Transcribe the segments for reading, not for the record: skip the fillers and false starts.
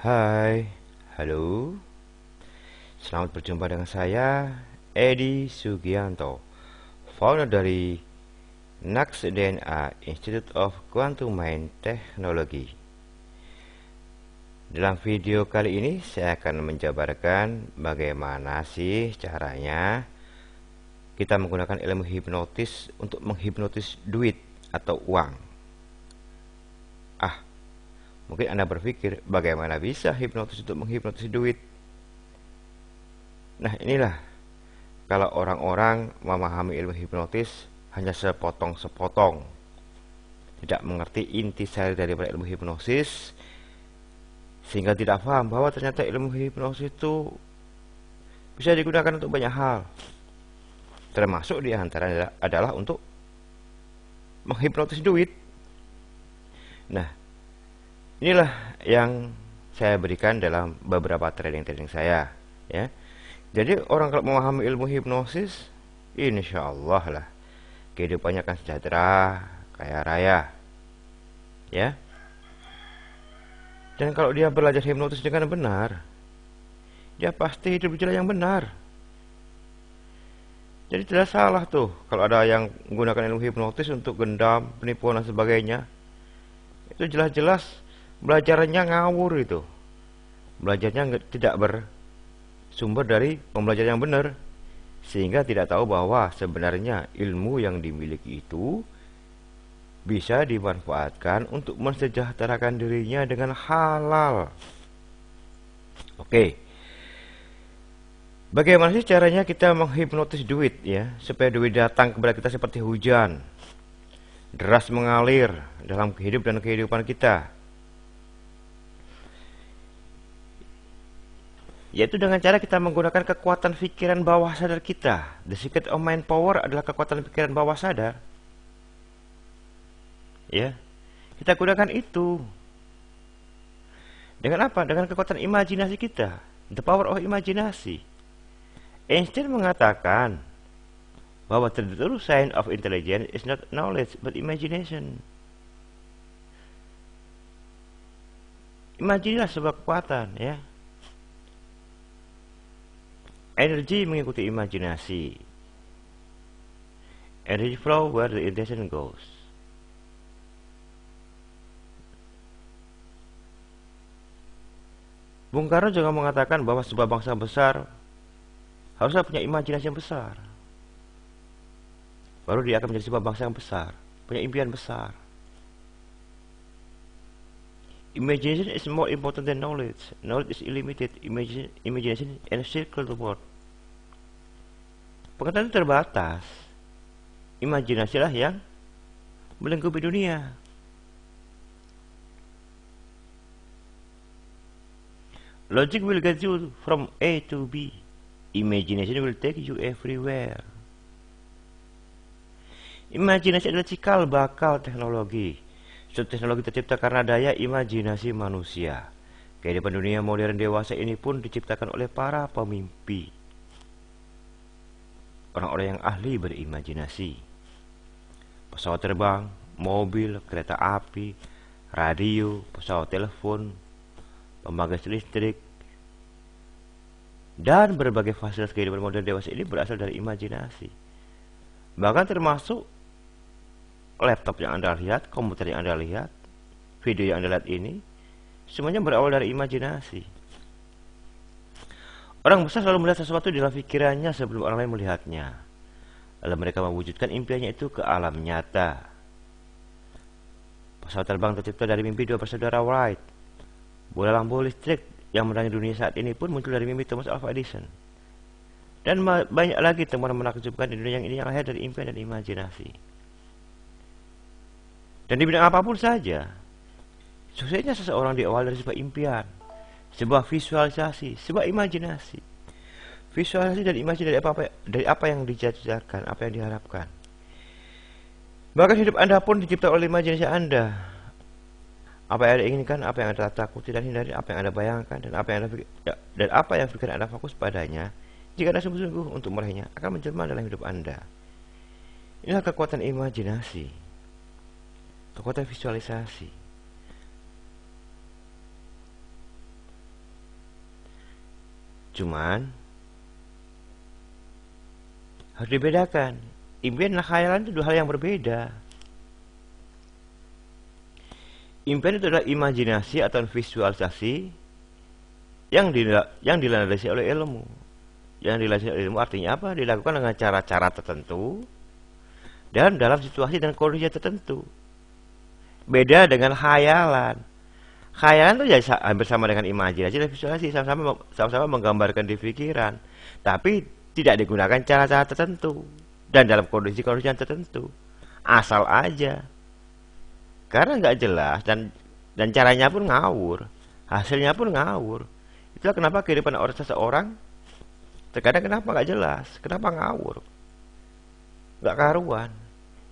Hai, halo. Selamat berjumpa dengan saya, Edi Sugianto, founder dari Nax DNA Institute of Quantum Mind Technology. Dalam video kali ini, saya akan menjabarkan bagaimana sih caranya kita menggunakan ilmu hipnotis untuk menghipnotis duit atau uang. Mungkin Anda berpikir, bagaimana bisa hipnotis untuk menghipnotis duit? Nah, inilah kalau orang-orang memahami ilmu hipnotis hanya sepotong-sepotong, tidak mengerti inti sari daripada ilmu hipnosis, sehingga tidak paham bahwa ternyata ilmu hipnosis itu bisa digunakan untuk banyak hal, termasuk diantara adalah untuk menghipnotis duit. Nah, inilah yang saya berikan dalam beberapa training saya, ya. Jadi orang kalau memahami ilmu hipnosis, insya Allah lah kehidupannya akan sejahtera, kaya raya, ya. Dan kalau dia belajar hipnotis dengan benar, dia pasti hidup di jalan yang benar. Jadi tidak salah tuh kalau ada yang menggunakan ilmu hipnotis untuk gendam, penipuan dan sebagainya. Itu jelas-jelas belajarnya ngawur itu. Belajarnya tidak bersumber dari pembelajaran yang benar, sehingga tidak tahu bahwa sebenarnya ilmu yang dimiliki itu bisa dimanfaatkan untuk mensejahterakan dirinya dengan halal. Oke. Bagaimana sih caranya kita menghipnotis duit, ya, supaya duit datang kepada kita seperti hujan, deras mengalir dalam kehidupan kita? Yaitu dengan cara kita menggunakan kekuatan pikiran bawah sadar kita. The secret of mind power adalah kekuatan pikiran bawah sadar. Ya, kita gunakan itu. Dengan apa? Dengan kekuatan imajinasi kita. The power of imaginasi. Einstein mengatakan bahwa the true sign of intelligence is not knowledge but imagination. Imajinilah sebuah kekuatan, ya. Energi mengikuti imajinasi. Energy flow where the intention goes. Bung Karno juga mengatakan bahwa sebuah bangsa besar harusnya punya imajinasi yang besar. Baru dia akan menjadi sebuah bangsa yang besar, punya impian besar. Imagination is more important than knowledge. Knowledge is limited. Imagination encircle the world. Pengetahuan terbatas. Imajinasilah yang melingkupi dunia. Logic will get you from A to B. Imagination will take you everywhere. Imajinasi adalah cikal bakal teknologi. Suatu teknologi tercipta karena daya imajinasi manusia. Kehidupan dunia modern dewasa ini pun diciptakan oleh para pemimpi, orang-orang yang ahli berimajinasi. Pesawat terbang, mobil, kereta api, radio, pesawat telepon, pembangkit listrik, dan berbagai fasilitas kehidupan modern dewasa ini berasal dari imajinasi. Bahkan termasuk laptop yang Anda lihat, komputer yang Anda lihat, video yang Anda lihat ini, semuanya berawal dari imajinasi. Orang besar selalu melihat sesuatu di dalam pikirannya sebelum orang lain melihatnya. Lalu mereka mewujudkan impiannya itu ke alam nyata. Pesawat terbang tercipta dari mimpi dua bersaudara Wright. Bola lampu listrik yang menerangi dunia saat ini pun muncul dari mimpi Thomas Alva Edison. Dan banyak lagi temuan menakjubkan di dunia yang ini yang lahir dari impian dan imajinasi. Dan di bidang apapun saja, suksesnya seseorang diawali dari sebuah impian, sebuah visualisasi, sebuah imajinasi. Visualisasi dan imajinasi dari apa yang dijajahkan, apa yang diharapkan. Bahkan hidup Anda pun dicipta oleh imajinasi Anda. Apa yang Anda inginkan, apa yang Anda takuti dan hindari, apa yang Anda bayangkan, dan apa yang pikiran Anda fokus padanya, jika Anda sungguh-sungguh untuk meraihnya, akan menjelma dalam hidup Anda. Inilah kekuatan imajinasi. Kekuatan visualisasi. Cuman harus dibedakan. Impian dan khayalan itu dua hal yang berbeda. Impian itu adalah imajinasi atau visualisasi yang dilandasi oleh ilmu. Yang dilandasi oleh ilmu artinya apa? Dilakukan dengan cara-cara tertentu dan dalam situasi dan kondisi tertentu. Beda dengan khayalan. Khayalan itu ya hampir sama dengan imajinasi dan visualisasi, sama-sama menggambarkan di pikiran, tapi tidak digunakan cara-cara tertentu dan dalam kondisi-kondisi yang tertentu. Asal aja. Karena nggak jelas dan caranya pun ngawur, hasilnya pun ngawur. Itulah kenapa kehidupan orang seseorang terkadang kenapa nggak jelas, kenapa ngawur, nggak karuan.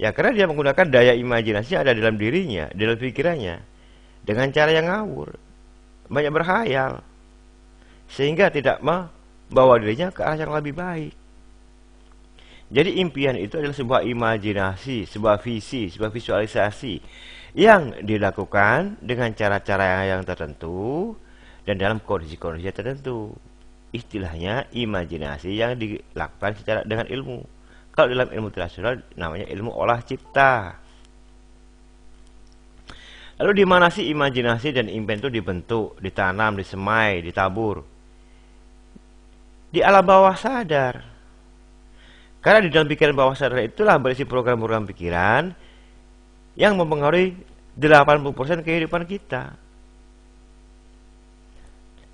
Ya karena dia menggunakan daya imajinasi yang ada dalam dirinya, dalam pikirannya, dengan cara yang ngawur, banyak berkhayal, sehingga tidak membawa dirinya ke arah yang lebih baik. Jadi impian itu adalah sebuah imajinasi, sebuah visi, sebuah visualisasi yang dilakukan dengan cara-cara yang tertentu dan dalam kondisi-kondisi tertentu. Istilahnya imajinasi yang dilakukan secara dengan ilmu. Kalau dalam ilmu tradisional namanya ilmu olah cipta. Lalu di mana sih imajinasi dan impian itu dibentuk, ditanam, disemai, ditabur? Di alam bawah sadar. Karena di dalam pikiran bawah sadar itulah berisi program-program pikiran yang mempengaruhi 80% kehidupan kita.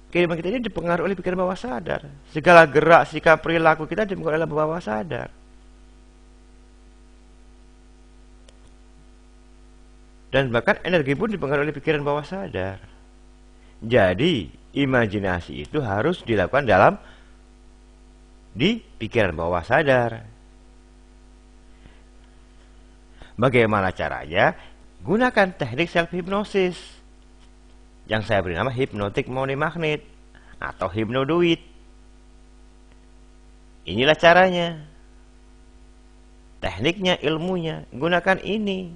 Kehidupan kita ini dipengaruhi oleh pikiran bawah sadar. Segala gerak, sikap, perilaku kita dipengaruhi oleh bawah sadar. Dan bahkan energi pun dipengaruhi oleh pikiran bawah sadar. Jadi, imajinasi itu harus dilakukan di pikiran bawah sadar. Bagaimana caranya? Gunakan teknik self hipnosis yang saya beri nama hypnotic money magnet atau hypnoduit. Inilah caranya, tekniknya, ilmunya, gunakan ini,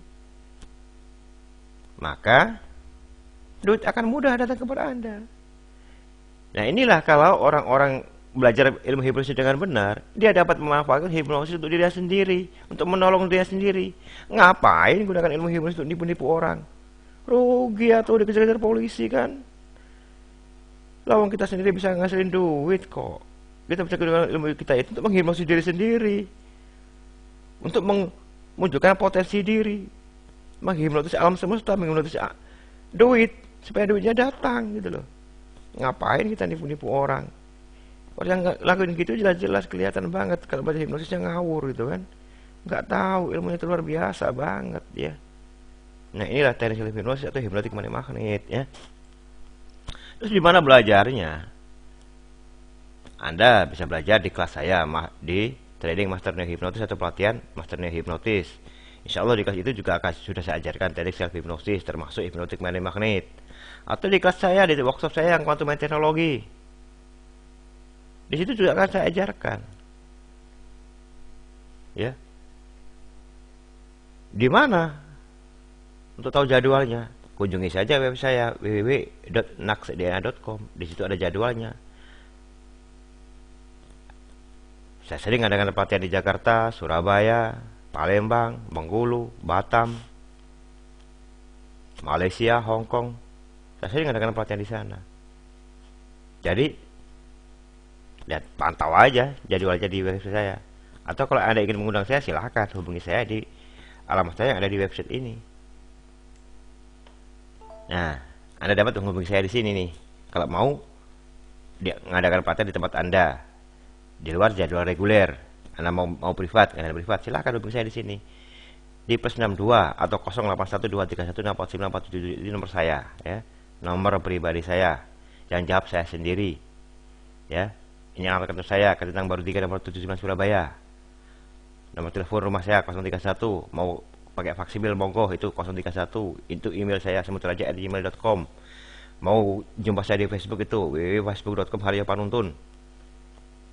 maka duit akan mudah datang kepada Anda. Nah inilah kalau orang-orang belajar ilmu hipnosis dengan benar, dia dapat memanfaatkan hipnosis untuk dirinya sendiri, untuk menolong dirinya sendiri. Ngapain gunakan ilmu hipnosis untuk nipu-nipu orang? Rugi atau dikejar-kejar polisi kan? Lawang kita sendiri bisa ngasilin duit kok. Kita bisa gunakan ilmu kita itu untuk menghipnosis diri sendiri, untuk memunculkan potensi diri, menghipnotis alam semesta, menghipnotis duit supaya duitnya datang gitu loh. Ngapain kita nipu-nipu orang? Orang yang lakuin gitu jelas-jelas kelihatan banget kalau baca hipnosisnya ngawur gitu kan, nggak tahu ilmunya itu luar biasa banget ya. Nah inilah teknik self hipnosis atau hypnotic money magnet ya. Terus di mana belajarnya? Anda bisa belajar di kelas saya di training master neo hipnotis atau pelatihan master neo hipnotis. Insya Allah di kelas itu juga sudah saya ajarkan teknik self hipnosis termasuk hypnotic money magnet. Atau di kelas saya di workshop saya yang quantum teknologi. Di situ juga akan saya ajarkan. Ya. Di mana? Untuk tahu jadwalnya, kunjungi saja web saya www.naksdna.com. Di situ ada jadwalnya. Saya sering adakan pelatihan di Jakarta, Surabaya, Palembang, Bengkulu, Batam, Malaysia, Hong Kong. Saya sering adakan pelatihan di sana. Jadi lihat, pantau aja jadwalnya di website saya. Atau kalau Anda ingin mengundang saya, silahkan hubungi saya di alamat saya yang ada di website ini. Nah, Anda dapat menghubungi saya di sini nih. Kalau mau mengadakan pelatihan di tempat Anda di luar jadwal reguler, Anda mau privat, Anda privat, silahkan hubungi saya di sini. Di +62 atau 081231649477 ini nomor saya ya. Nomor pribadi saya. Jangan jawab saya sendiri. Ya. Ini alamat kantor saya, Ketentang Baru 3 nomor 79 Surabaya. Nomor telepon rumah saya 031. Mau pakai faksibil monggo itu 031. Itu email saya semuteraja@gmail.com. Mau jumpa saya di Facebook itu www.facebook.com/haryopanuntun.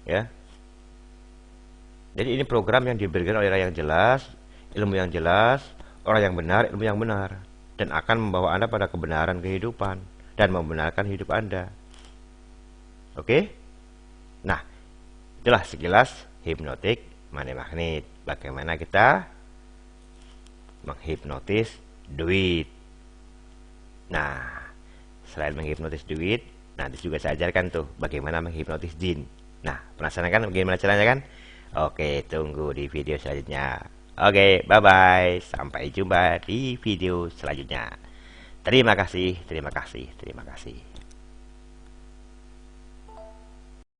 Ya. Jadi ini program yang diberikan oleh orang yang jelas, ilmu yang jelas, orang yang benar, ilmu yang benar, dan akan membawa Anda pada kebenaran kehidupan dan membenarkan hidup Anda. Oke? Nah, itulah sekilas hipnotik money magnet. Bagaimana kita menghipnotis duit. Nah, selain menghipnotis duit, nanti juga saya ajarkan tuh bagaimana menghipnotis jin. Nah, penasaran kan bagaimana caranya kan? Oke, tunggu di video selanjutnya. Oke, bye-bye. Sampai jumpa di video selanjutnya. Terima kasih, terima kasih, terima kasih.